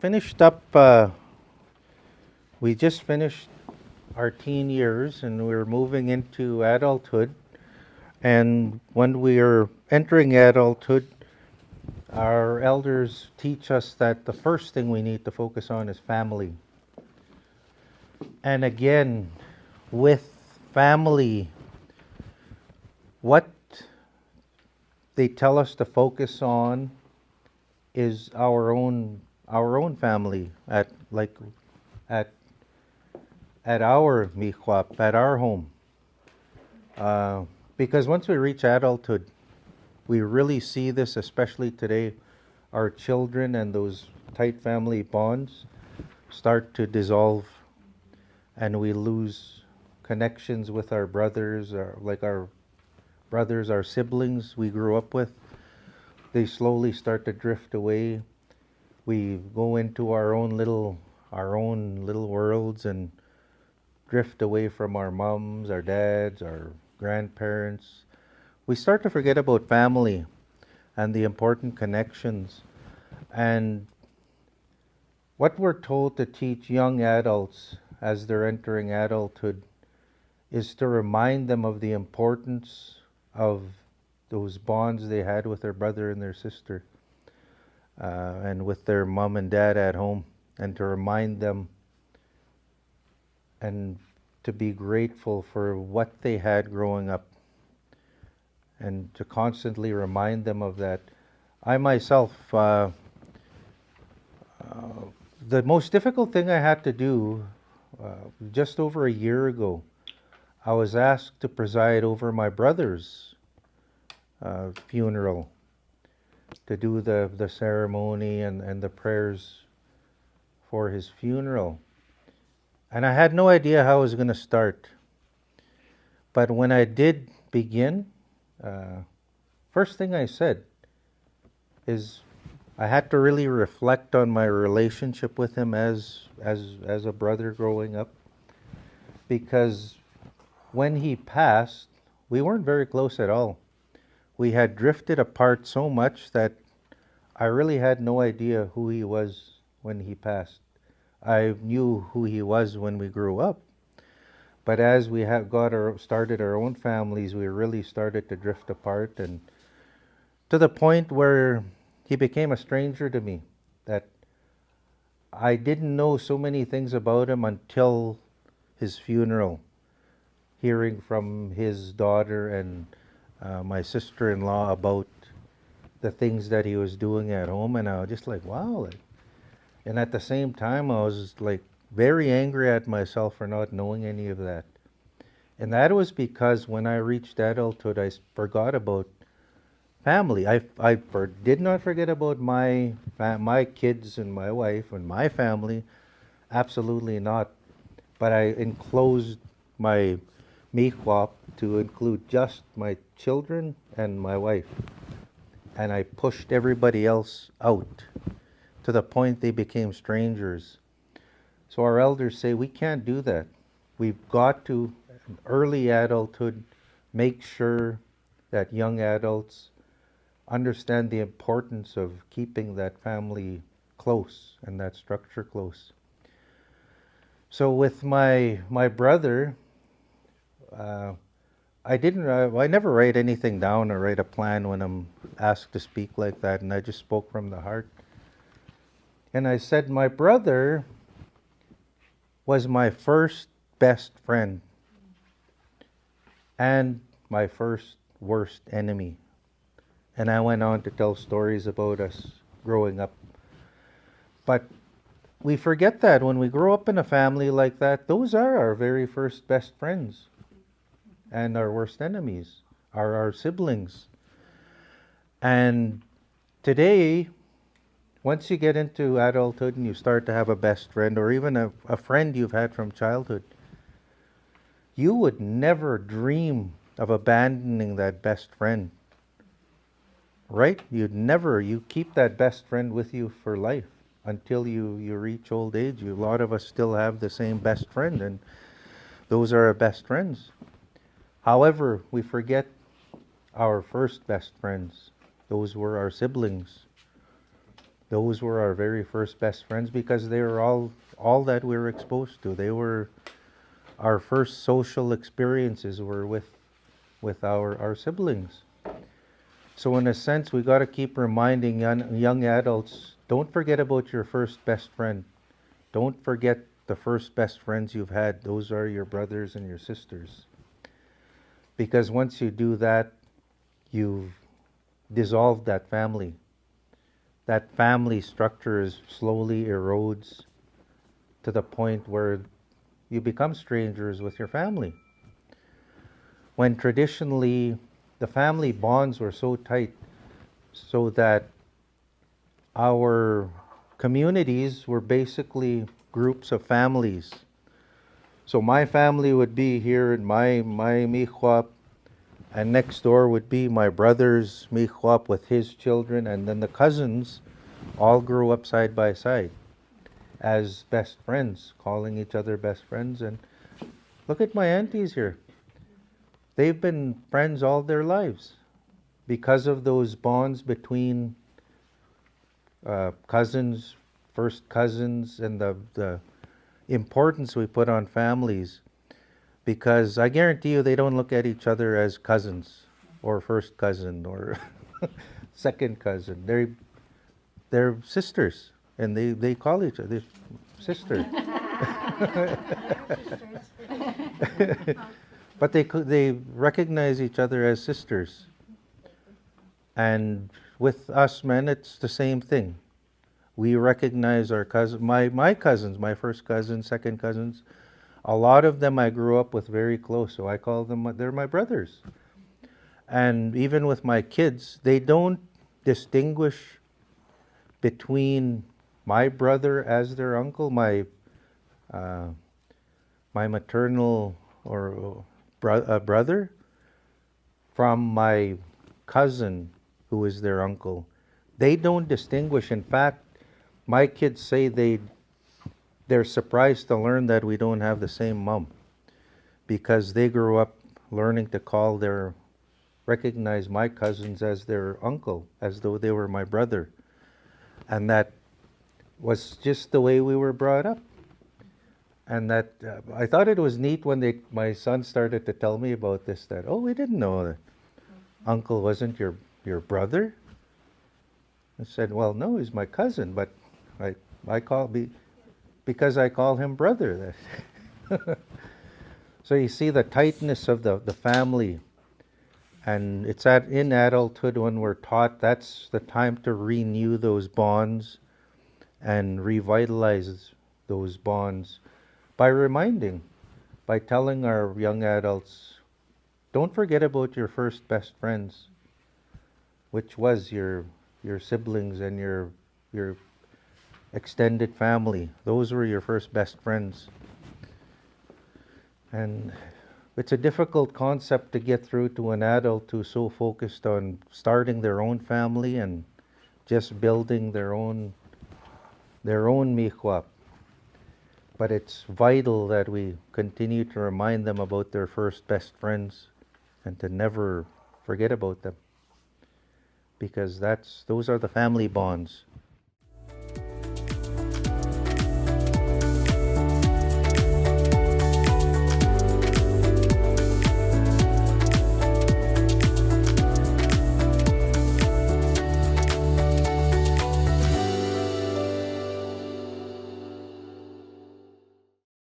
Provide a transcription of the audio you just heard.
finished up, we just finished our teen years and we're moving into adulthood. And when we are entering adulthood, our elders teach us that the first thing we need to focus on is family. And again, with family, what they tell us to focus on is our own family at at our mikwap, at our home. Because once we reach adulthood, we really see this, especially today. Our children and those tight family bonds start to dissolve, and we lose connections with our brothers, or like our brothers, our siblings we grew up with. They slowly start to drift away. We go into our own little worlds and drift away from our moms, our dads, our grandparents. We start to forget about family and the important connections. And what we're told to teach young adults as they're entering adulthood is to remind them of the importance of those bonds they had with their brother and their sister, and with their mom and dad at home, and to remind them and to be grateful for what they had growing up, and to constantly remind them of that. I myself, the most difficult thing I had to do, just over a year ago, I was asked to preside over my brother's funeral, to do the ceremony and the prayers for his funeral. And I had no idea how I was going to start. But when I did begin, first thing I said is I had to really reflect on my relationship with him as a brother growing up. Because when he passed, we weren't very close at all. We had drifted apart so much that I really had no idea who he was when he passed. I knew who he was when we grew up, but as we have started our own families, we really started to drift apart, and to the point where he became a stranger to me. That I didn't know so many things about him until his funeral, hearing from his daughter and my sister-in-law about the things that he was doing at home, and I was just like, wow. And at the same time, I was like very angry at myself for not knowing any of that. And that was because when I reached adulthood, I forgot about family. I did not forget about my kids and my wife and my family. Absolutely not. But I enclosed my mikwap to include just my children and my wife. And I pushed everybody else out to the point they became strangers. So our elders say we can't do that. We've got to, in early adulthood, make sure that young adults understand the importance of keeping that family close and that structure close. So with my brother, I never write anything down or write a plan when I'm asked to speak like that, and I just spoke from the heart. And I said, my brother was my first best friend and my first worst enemy. And I went on to tell stories about us growing up. But we forget that when we grow up in a family like that, those are our very first best friends and our worst enemies, are our siblings. And today, once you get into adulthood and you start to have a best friend, or even a friend you've had from childhood, you would never dream of abandoning that best friend. Right? You keep that best friend with you for life until you reach old age. A lot of us still have the same best friend, and those are our best friends. However, we forget our first best friends. Those were our siblings. Those were our very first best friends because they were all that we were exposed to. They were our first social experiences were with our siblings. So in a sense, we got to keep reminding young adults, don't forget about your first best friend. Don't forget the first best friends you've had. Those are your brothers and your sisters. Because once you do that, you've dissolved that family. That family structure is slowly erodes to the point where you become strangers with your family. When traditionally the family bonds were so tight so that our communities were basically groups of families. So my family would be here in my mihuap, and next door would be my brother's mihuap with his children, and then the cousins all grew up side by side as best friends, calling each other best friends. And look at my aunties here. They've been friends all their lives because of those bonds between cousins, first cousins, and the importance we put on families. Because I guarantee you they don't look at each other as cousins or first cousin or second cousin. They're sisters, and they call each other sisters. But they recognize each other as sisters. And with us men, it's the same thing. We recognize our cousins, my cousins, my first cousins, second cousins. A lot of them I grew up with very close, so I call them, they're my brothers. And even with my kids, they don't distinguish between my brother as their uncle, my maternal or brother, from my cousin who is their uncle. They don't distinguish. In fact, my kids say they're surprised to learn that we don't have the same mom, because they grew up learning to recognize my cousins as their uncle, as though they were my brother. And that was just the way we were brought up. And that I thought it was neat when my son started to tell me about this, that, oh, we didn't know that uncle wasn't your brother. I said, well, no, he's my cousin, but because I call him brother. So you see the tightness of the family. And it's in adulthood when we're taught that's the time to renew those bonds and revitalize those bonds by telling our young adults, don't forget about your first best friends, which was your siblings and your extended family. Those were your first best friends. And it's a difficult concept to get through to an adult who's so focused on starting their own family and just building their own mihuap. But it's vital that we continue to remind them about their first best friends and to never forget about them, because those are the family bonds.